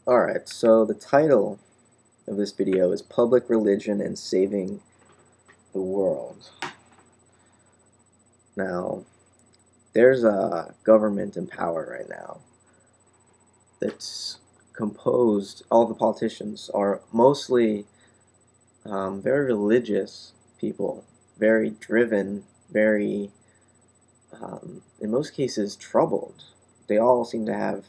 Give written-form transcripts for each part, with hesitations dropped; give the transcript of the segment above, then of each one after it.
Alright, so the title of this video is Public Religion and Saving the World. Now, there's a government in power right now that's composed, all the politicians are mostly very religious people, very driven, very, in most cases, troubled. They all seem to have,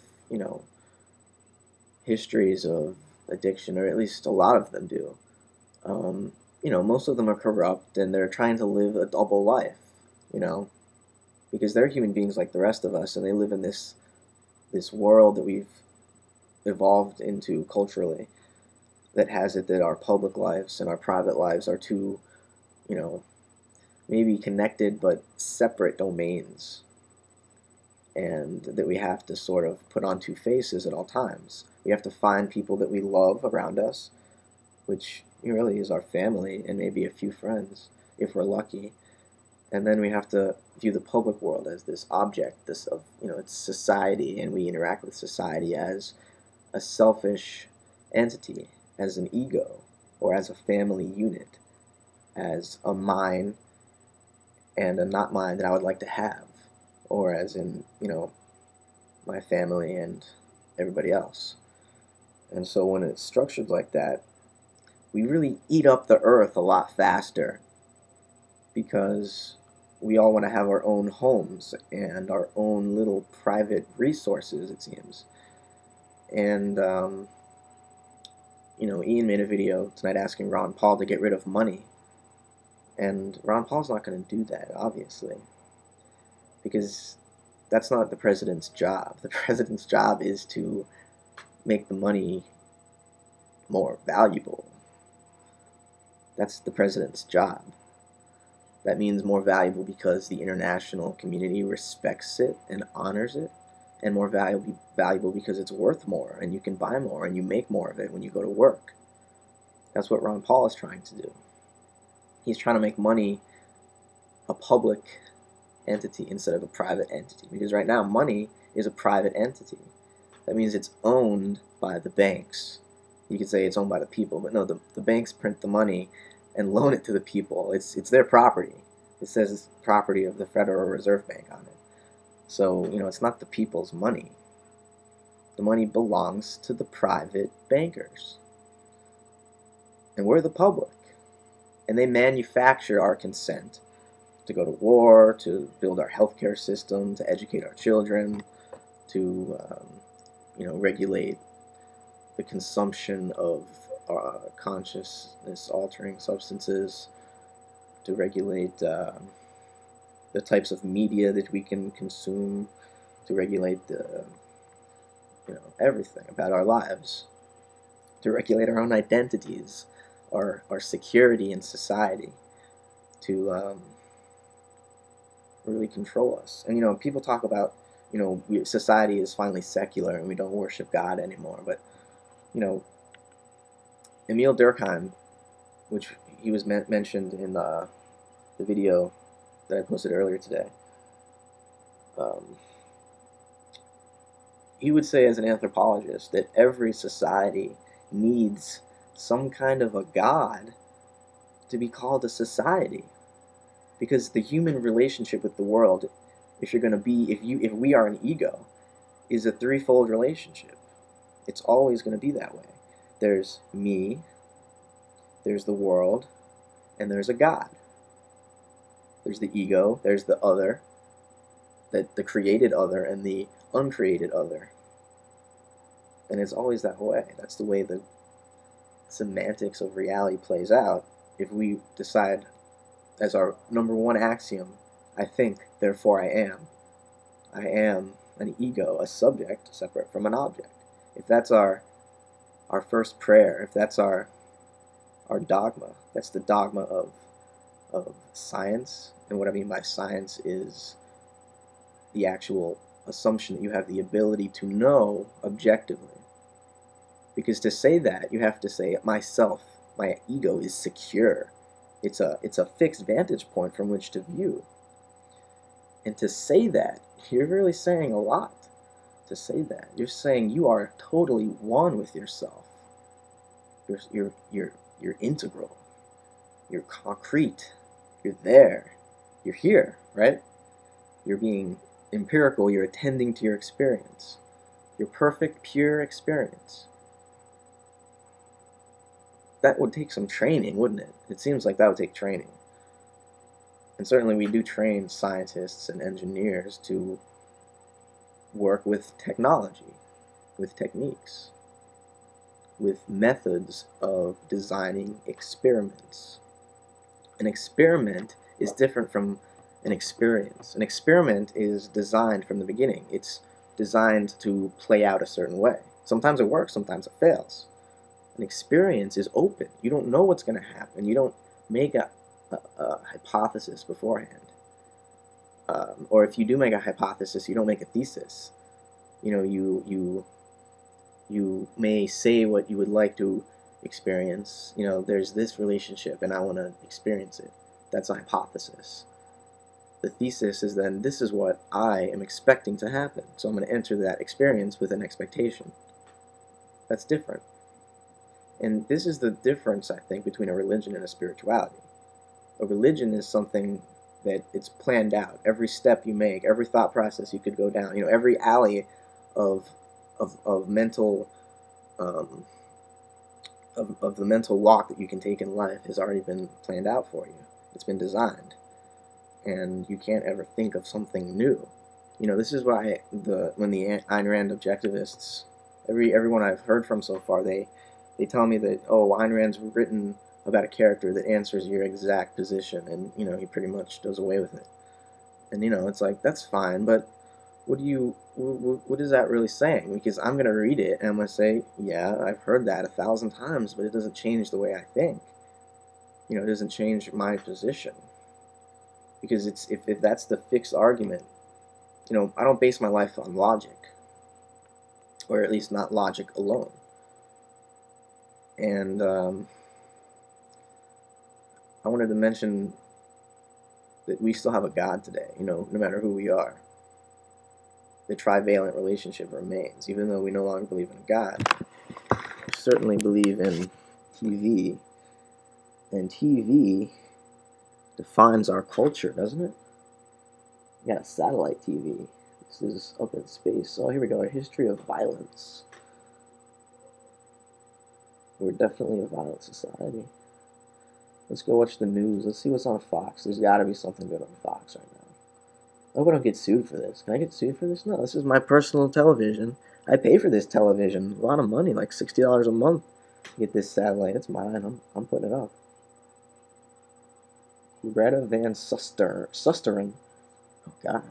histories of addiction, or at least a lot of them do. Most of them are corrupt and they're trying to live a double life, you know, because they're human beings like the rest of us, and they live in this world that we've evolved into culturally that has it that our public lives and our private lives are two, you know, maybe connected but separate domains, and that we have to sort of put on two faces at all times. We have to find people that we love around us, which really is our family and maybe a few friends if we're lucky. And then we have to view the public world as this object, this of it's society, and we interact with society as a selfish entity, as an ego, or as a family unit, as a mine and a not mine that I would like to have, or as in my family and everybody else. And so when it's structured like that, we really eat up the earth a lot faster because we all want to have our own homes and our own little private resources, it seems. And, Ian made a video tonight asking Ron Paul to get rid of money. And Ron Paul's not going to do that, obviously, because that's not the president's job. The president's job is to make the money more valuable. That's the president's job. That means more valuable because the international community respects it and honors it, and more valuable because it's worth more, and you can buy more, and you make more of it when you go to work. That's what Ron Paul is trying to do. He's trying to make money a public entity instead of a private entity, because right now money is a private entity. That means it's owned by the banks. You could say it's owned by the people, but no, the banks print the money and loan it to the people. It's their property. It says it's property of the Federal Reserve Bank on it. So, it's not the people's money. The money belongs to the private bankers. And we're the public. And they manufacture our consent to go to war, to build our healthcare system, to educate our children, to regulate the consumption of consciousness-altering substances, to regulate the types of media that we can consume, to regulate the everything about our lives, to regulate our own identities, our security in society, to really control us. And people talk about society is finally secular and we don't worship God anymore, but Emil Durkheim, which he was mentioned in the video that I posted earlier today, he would say as an anthropologist that every society needs some kind of a god to be called a society, because the human relationship with the world, if we are an ego, is a threefold relationship. It's always going to be that way. There's me, there's the world, and there's a God. There's the ego, there's the other, the created other, and the uncreated other. And it's always that way. That's the way the semantics of reality plays out. If we decide as our number one axiom, I think, therefore I am. I am an ego, a subject separate from an object. If that's our first prayer, if that's our dogma, that's the dogma of science. And what I mean by science is the actual assumption that you have the ability to know objectively. Because to say that, you have to say, myself, my ego is secure. It's a fixed vantage point from which to view. And to say that, you're really saying a lot. to say that. You're saying you are totally one with yourself. You're integral. You're concrete. You're there. You're here, right? You're being empirical. You're attending to your experience. Your perfect, pure experience. That would take some training, wouldn't it? It seems like that would take training. And certainly we do train scientists and engineers to work with technology, with techniques, with methods of designing experiments. An experiment is different from an experience. An experiment is designed from the beginning. It's designed to play out a certain way. Sometimes it works, sometimes it fails. An experience is open. You don't know what's going to happen. You don't make a hypothesis beforehand. Or if you do make a hypothesis, you don't make a thesis. You know, you may say what you would like to experience. You know, there's this relationship and I want to experience it. That's a hypothesis. The thesis is then, this is what I am expecting to happen. So I'm going to enter that experience with an expectation. That's different. And this is the difference, I think, between a religion and a spirituality. A religion is something that it's planned out. Every step you make, every thought process you could go down, you know, every alley of mental of the mental walk that you can take in life has already been planned out for you. It's been designed, and you can't ever think of something new. You know, this is why when the Ayn Rand objectivists, everyone I've heard from so far, they tell me that, oh, Ayn Rand's written about a character that answers your exact position, and you know, he pretty much does away with it. And you know, it's like, that's fine, but what is that really saying? Because I'm going to read it and I'm going to say, yeah, I've heard that 1,000 times, but it doesn't change the way I think. You know, it doesn't change my position. Because if that's the fixed argument, you know, I don't base my life on logic, or at least not logic alone. And I wanted to mention that we still have a God today, you know, no matter who we are. The trivalent relationship remains, even though we no longer believe in God. We certainly believe in TV, and TV defines our culture, doesn't it? We got a satellite TV. This is up in space. Oh, here we go. A history of violence. We're definitely a violent society. Let's go watch the news. Let's see what's on Fox. There's got to be something good on Fox right now. I hope I don't get sued for this. Can I get sued for this? No, this is my personal television. I pay for this television. A lot of money, like $60 a month to get this satellite. It's mine. I'm putting it up. Greta Van Susteren. Oh, God.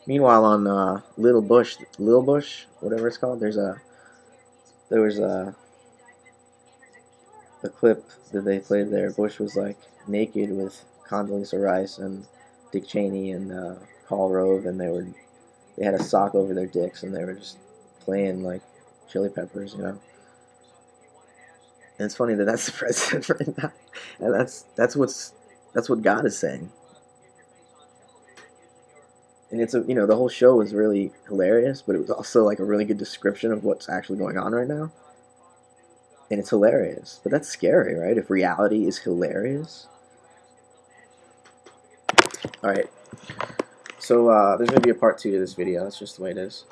Meanwhile, on Little Bush, whatever it's called, there was a clip that they played there. Bush was like naked with Condoleezza Rice and Dick Cheney and Karl Rove, and they had a sock over their dicks, and they were just playing like Chili Peppers, you know. And it's funny that that's the president right now, and that's what God is saying. And it's you know, the whole show was really hilarious, but it was also like a really good description of what's actually going on right now. And it's hilarious, but that's scary, right? If reality is hilarious. All right. So there's going to be a part 2 to this video. That's just the way it is.